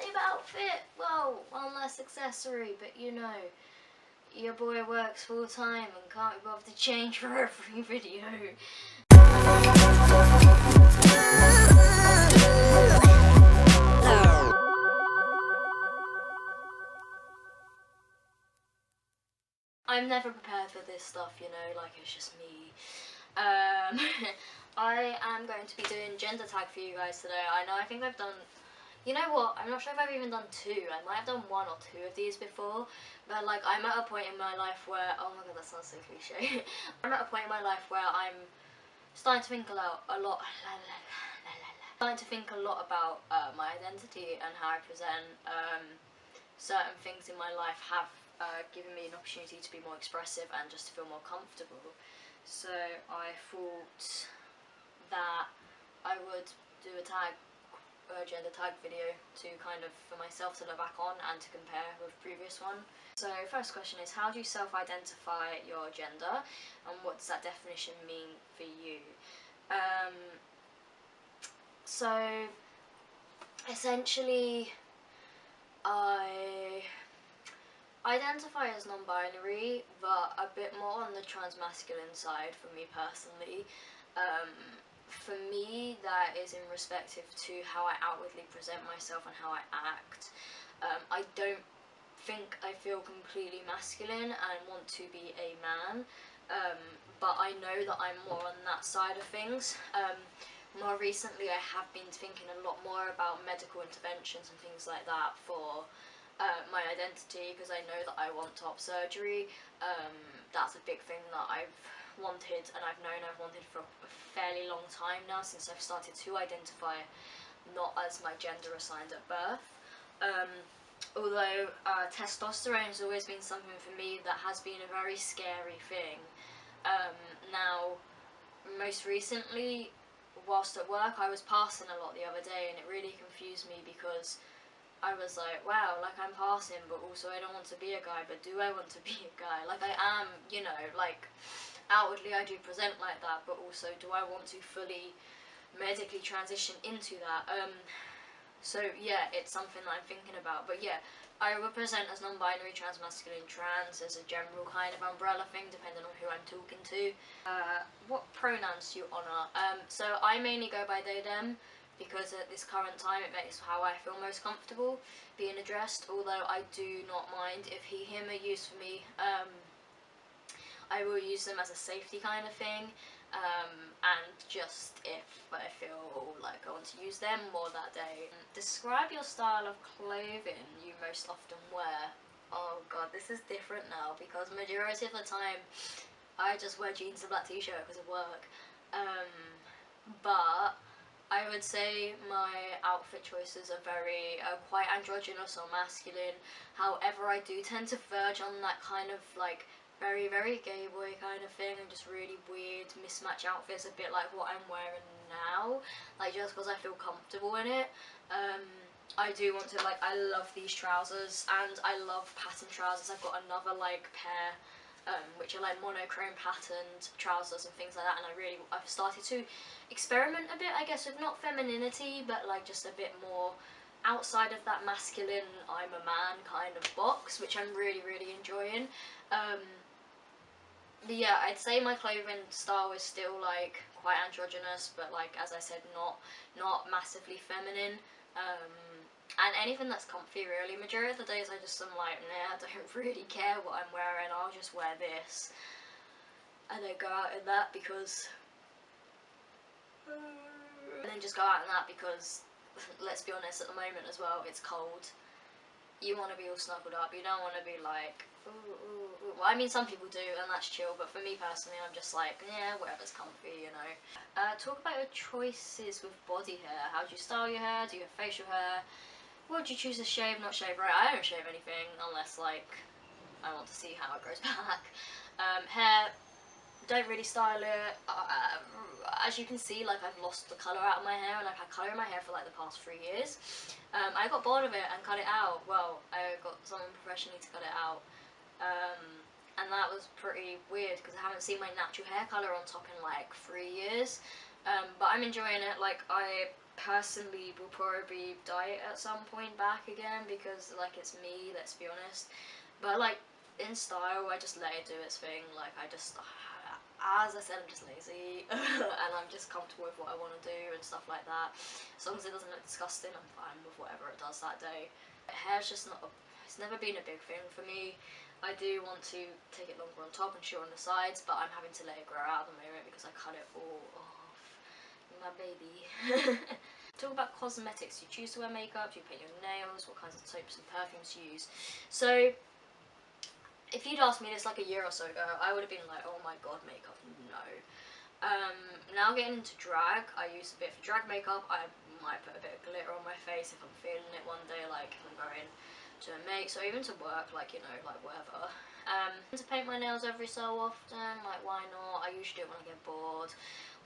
same outfit, well, one less accessory, but you know, your boy works full time and can't be bothered to change for every video. I'm never prepared for this stuff, you know, like it's just me. I am going to be doing gender tag for you guys today. I think I've done, you know what, I'm not sure if I've even done two. I might have done one or two of these before, but like I'm at a point in my life where, oh my god, that sounds so cliche. I'm at a point in my life where I'm starting to think a lot about my identity and how I present. Certain things in my life have given me an opportunity to be more expressive and just to feel more comfortable. So I thought that I would do a gender tag video to kind of, for myself to look back on and to compare with the previous one. So first question is, how do you self-identify your gender and what does that definition mean for you? So essentially I identify as non-binary, but a bit more on the trans-masculine side for me personally. For me, that is in respective to how I outwardly present myself and how I act. I don't think I feel completely masculine and want to be a man, but I know that I'm more on that side of things. More recently I have been thinking a lot more about medical interventions and things like that for my identity, because I know that I want top surgery. That's a big thing that I've wanted and I've wanted for a fairly long time now, since I've started to identify not as my gender assigned at birth. Although testosterone has always been something for me that has been a very scary thing. Now, most recently, whilst at work, I was passing a lot the other day and it really confused me, because I was like, wow, like I'm passing, but also I don't want to be a guy, but do I want to be a guy? Like I am, you know, like outwardly I do present like that, but also do I want to fully medically transition into that? So yeah, it's something that I'm thinking about. But yeah, I represent as non-binary, trans-masculine, trans as a general kind of umbrella thing, depending on who I'm talking to. What pronouns do you honour? So I mainly go by they, them, because at this current time it makes how I feel most comfortable being addressed, although I do not mind if he, him are used for me. I will use them as a safety kind of thing, and just if I feel like I want to use them more that day. Describe your style of clothing you most often wear. Oh god, this is different now, because majority of the time I just wear jeans and black t-shirt because of work. But I would say my outfit choices are very quite androgynous or masculine. However, I do tend to verge on that kind of like very, very gay boy kind of thing, and just really weird mismatch outfits, a bit like what I'm wearing now, like just because I feel comfortable in it. I do want to, like, I love these trousers and I love pattern trousers. I've got another like pair which are like monochrome patterned trousers and things like that, and I've started to experiment a bit, I guess, with not femininity, but like just a bit more outside of that masculine I'm a man kind of box, which I'm really, really enjoying. But yeah, I'd say my clothing style is still like quite androgynous, but like as I said, not massively feminine. And anything that's comfy really. Majority of the days I just am like, nah, I don't really care what I'm wearing, I'll just wear this. And then go out in that because let's be honest, at the moment as well, it's cold. You want to be all snuggled up, you don't want to be like, ooh, ooh, ooh. Well, I mean, some people do, and that's chill, but for me personally, I'm just like, yeah, whatever's comfy, you know. Talk about your choices with body hair. How do you style your hair? Do you have facial hair? What do you choose to shave, not shave? Right, I don't shave anything unless, like, I want to see how it grows back. Hair, don't really style it. As you can see, like, I've lost the colour out of my hair, and I've had colour in my hair for like the past 3 years. I got bored of it and cut it out. Well, I got someone professionally to cut it out, and that was pretty weird because I haven't seen my natural hair colour on top in like 3 years. But I'm enjoying it. Like, I personally will probably dye it at some point back again, because like it's me, let's be honest. But like in style, I just let it do its thing. Like I just, as I said, I'm just lazy and I'm just comfortable with what I want to do and stuff like that. As long as it doesn't look disgusting, I'm fine with whatever it does that day. Hair's just not it's never been a big thing for me. I do want to take it longer on top and short on the sides, but I'm having to let it grow out at the moment because I cut it all off. My baby. Talk about cosmetics. Do you choose to wear makeup? Do you paint your nails? What kinds of soaps and perfumes do you use? So, if you'd asked me this like a year or so ago, I would have been like, oh my god, makeup, no. Now getting into drag, I use a bit for drag makeup. I might put a bit of glitter on my face if I'm feeling it one day, like if I'm going to make, so even to work, like, you know, like whatever. To paint my nails every so often, like why not? I usually do it when I get bored,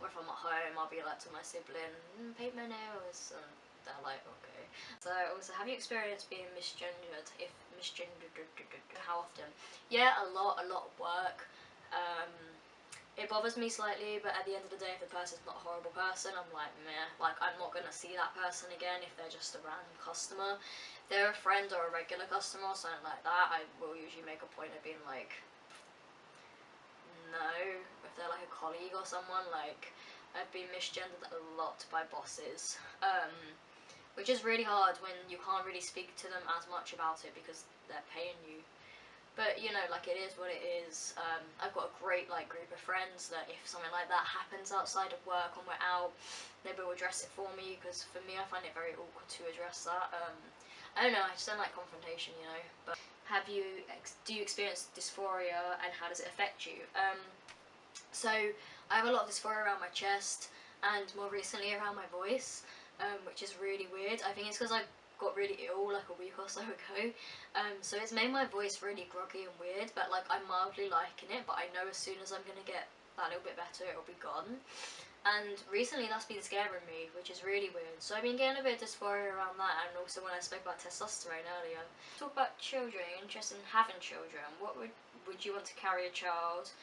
or if I'm at home, I'll be like to my sibling, paint my nails, and they're like, okay. So also, have you experienced being misgendered? If misgendered, how often? Yeah, a lot of work. It bothers me slightly, but at the end of the day, if the person's not a horrible person, I'm like, meh. Like, I'm not going to see that person again if they're just a random customer. If they're a friend or a regular customer or something like that, I will usually make a point of being like, no. If they're like a colleague or someone, like, I've been misgendered a lot by bosses. Which is really hard when you can't really speak to them as much about it because they're paying you. But, you know, like, it is what it is. I've got a great, like, group of friends that if something like that happens outside of work when we're out, they will address it for me, because for me, I find it very awkward to address that. I don't know, I just don't like confrontation, you know. But do you experience dysphoria, and how does it affect you? So, I have a lot of dysphoria around my chest, and more recently around my voice, which is really weird. I think it's because I got really ill like a week or so ago, so it's made my voice really groggy and weird, but like I'm mildly liking it, but I know as soon as I'm gonna get that little bit better, it'll be gone. And recently that's been scaring me, which is really weird. So I've been getting a bit of dysphoria around that, and also when I spoke about testosterone earlier. Talk about children, interested in having children. What would you want to carry a child?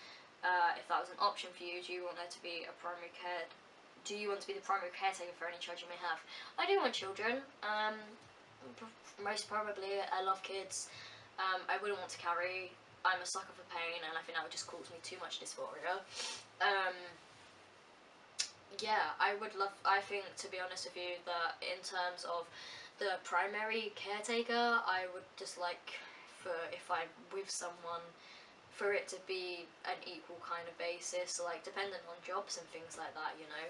If that was an option for you, do you want there to be a primary care? Do you want to be the primary caretaker for any child you may have? I do want children. Most probably. I love kids. I wouldn't want to carry. I'm a sucker for pain, and I think that would just cause me too much dysphoria. Yeah, I would love. I think, to be honest with you, that in terms of the primary caretaker, I would just like for if I'm with someone, for it to be an equal kind of basis, so like dependent on jobs and things like that, you know.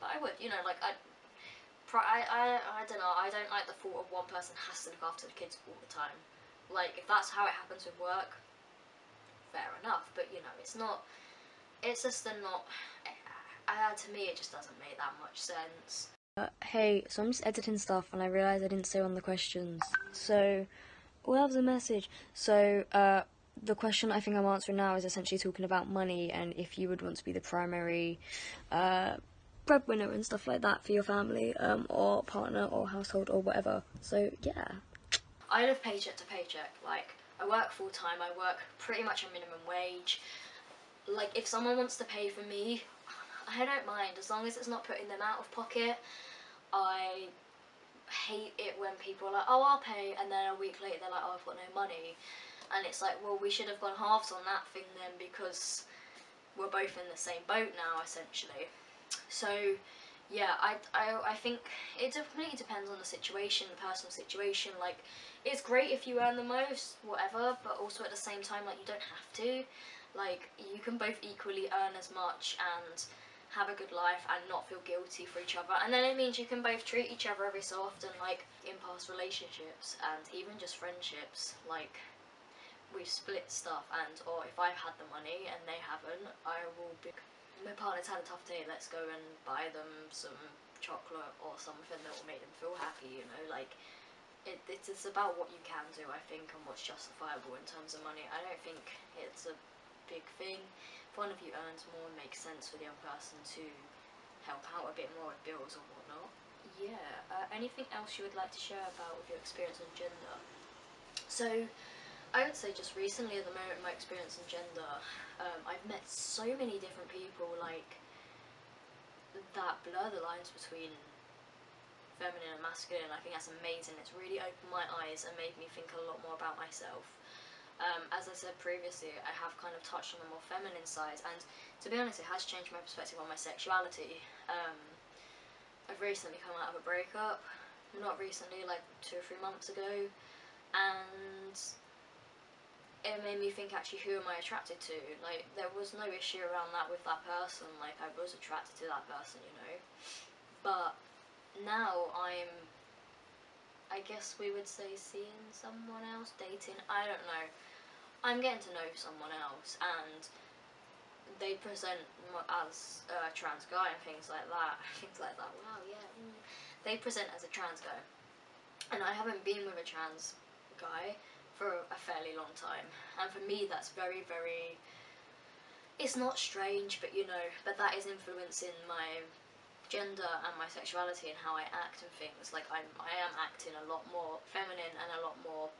But I would, you know, like I don't know, I don't like the thought of one person has to look after the kids all the time. Like, if that's how it happens with work, fair enough, but you know, it's not, it's just not, to me it just doesn't make that much sense. Hey, so I'm just editing stuff and I realised I didn't say on the questions. So, well, that was a message. So, the question I think I'm answering now is essentially talking about money and if you would want to be the primary breadwinner and stuff like that for your family, or partner or household or whatever. So, yeah. I live paycheck to paycheck. Like, I work full time, I work pretty much a minimum wage. Like, if someone wants to pay for me, I don't mind, as long as it's not putting them out of pocket. I hate it when people are like, oh, I'll pay, and then a week later they're like, oh, I've got no money. And it's like, well, we should have gone halves on that thing then, because we're both in the same boat now, essentially. So, yeah, I think it definitely depends on the situation, the personal situation. Like, it's great if you earn the most, whatever, but also at the same time, like, you don't have to. Like, you can both equally earn as much and have a good life and not feel guilty for each other. And then it means you can both treat each other every so often, like in past relationships and even just friendships. Like, we've split stuff, and or if I've had the money and they haven't, I will be, my partner's had a tough day, let's go and buy them some chocolate or something that will make them feel happy, you know. Like, it's about what you can do, I think, and what's justifiable in terms of money. I don't think it's a big thing. If one of you earns more, it makes sense for the other person to help out a bit more with bills or whatnot. Yeah, anything else you would like to share about with your experience on gender? So, I would say just recently at the moment, my experience in gender, I've met so many different people, like, that blur the lines between feminine and masculine. I think that's amazing. It's really opened my eyes and made me think a lot more about myself. As I said previously, I have kind of touched on the more feminine side, and to be honest, it has changed my perspective on my sexuality. I've recently come out of a breakup, not recently, like 2 or 3 months ago, and it made me think, actually, who am I attracted to? Like, there was no issue around that with that person. Like, I was attracted to that person, you know, but now I guess we would say, seeing someone else, dating, I don't know. I'm getting to know someone else, and they present as a trans guy and things like that. Wow, yeah. They present as a trans guy, and I haven't been with a trans guy for a fairly long time. And for me, that's very, very. It's not strange, but you know, but that is influencing my gender and my sexuality and how I act and things. Like I am acting a lot more feminine and a lot more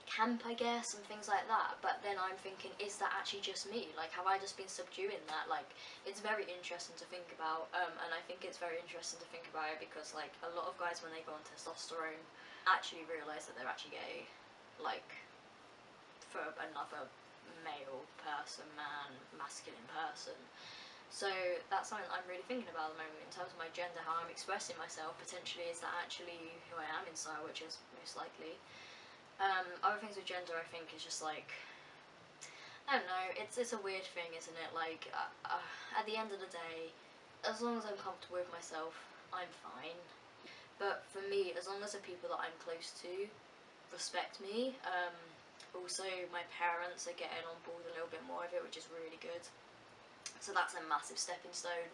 camp, I guess, and things like that. But then I'm thinking, is that actually just me? Like, have I just been subduing that? Like, it's very interesting to think about, and I think it's very interesting to think about it because, like, a lot of guys, when they go on testosterone, actually realise that they're actually gay, like, for another male person, masculine person. So that's something I'm really thinking about at the moment in terms of my gender, how I'm expressing myself. Potentially, is that actually who I am inside, which is most likely. Other things with gender, I think, is just like, I don't know, it's a weird thing, isn't it? Like, at the end of the day, as long as I'm comfortable with myself, I'm fine. But for me, as long as the people that I'm close to respect me, also my parents are getting on board a little bit more of it, which is really good. So that's a massive stepping stone.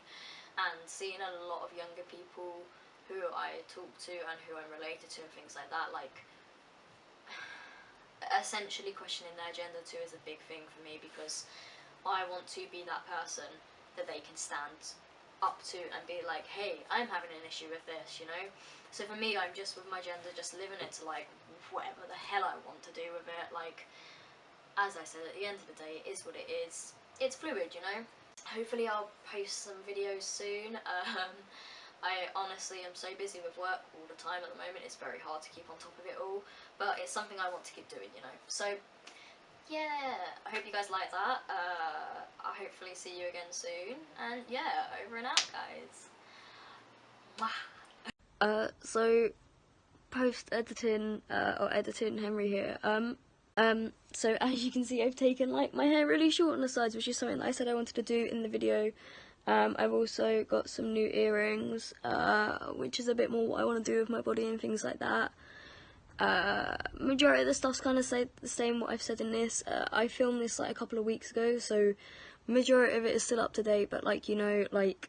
And seeing a lot of younger people who I talk to and who I'm related to and things like that, like, essentially questioning their gender too is a big thing for me, because I want to be that person that they can stand up to and be like, hey, I'm having an issue with this, you know? So for me, I'm just with my gender, just living it to like whatever the hell I want to do with it. Like, as I said, at the end of the day, it is what it is. It's fluid, you know? Hopefully I'll post some videos soon. I honestly am so busy with work all the time at the moment, it's very hard to keep on top of it all, but it's something I want to keep doing, you know. So, yeah, I hope you guys like that. I'll hopefully see you again soon, and yeah, over and out, guys. Mwah. So, post-editing, or editing Henry here, so as you can see, I've taken, like, my hair really short on the sides, which is something that I said I wanted to do in the video. I've also got some new earrings, which is a bit more what I want to do with my body and things like that. Majority of the stuff's kind of the same what I've said in this. I filmed this like a couple of weeks ago, so majority of it is still up to date, but like, you know, like,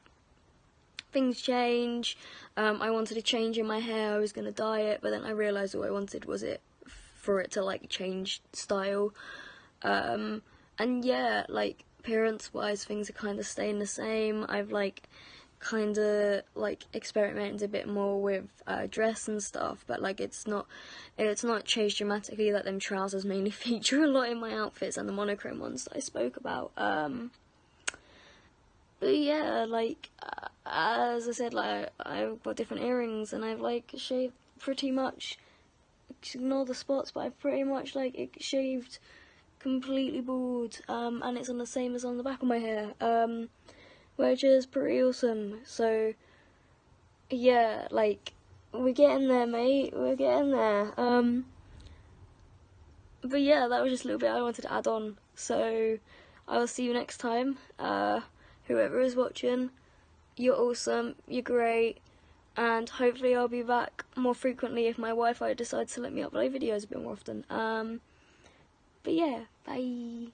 things change. I wanted a change in my hair, I was going to dye it, but then I realised all I wanted was for it to like change style. And yeah, like, appearance-wise, things are kind of staying the same. I've, like, kind of, like, experimented a bit more with dress and stuff, but, like, it's not changed dramatically. Like, them trousers mainly feature a lot in my outfits, and the monochrome ones that I spoke about. But yeah, like, as I said, like, I've got different earrings, and I've, like, shaved pretty much, ignore the spots, but I've pretty much, like, shaved completely bald, and it's on the same as on the back of my hair, which is pretty awesome. So yeah, like, we're getting there, mate, we're getting there. But yeah, that was just a little bit I wanted to add on. So I'll see you next time. Whoever is watching, you're awesome, you're great, and hopefully I'll be back more frequently if my Wi-Fi decides to let me upload videos a bit more often. But yeah, bye.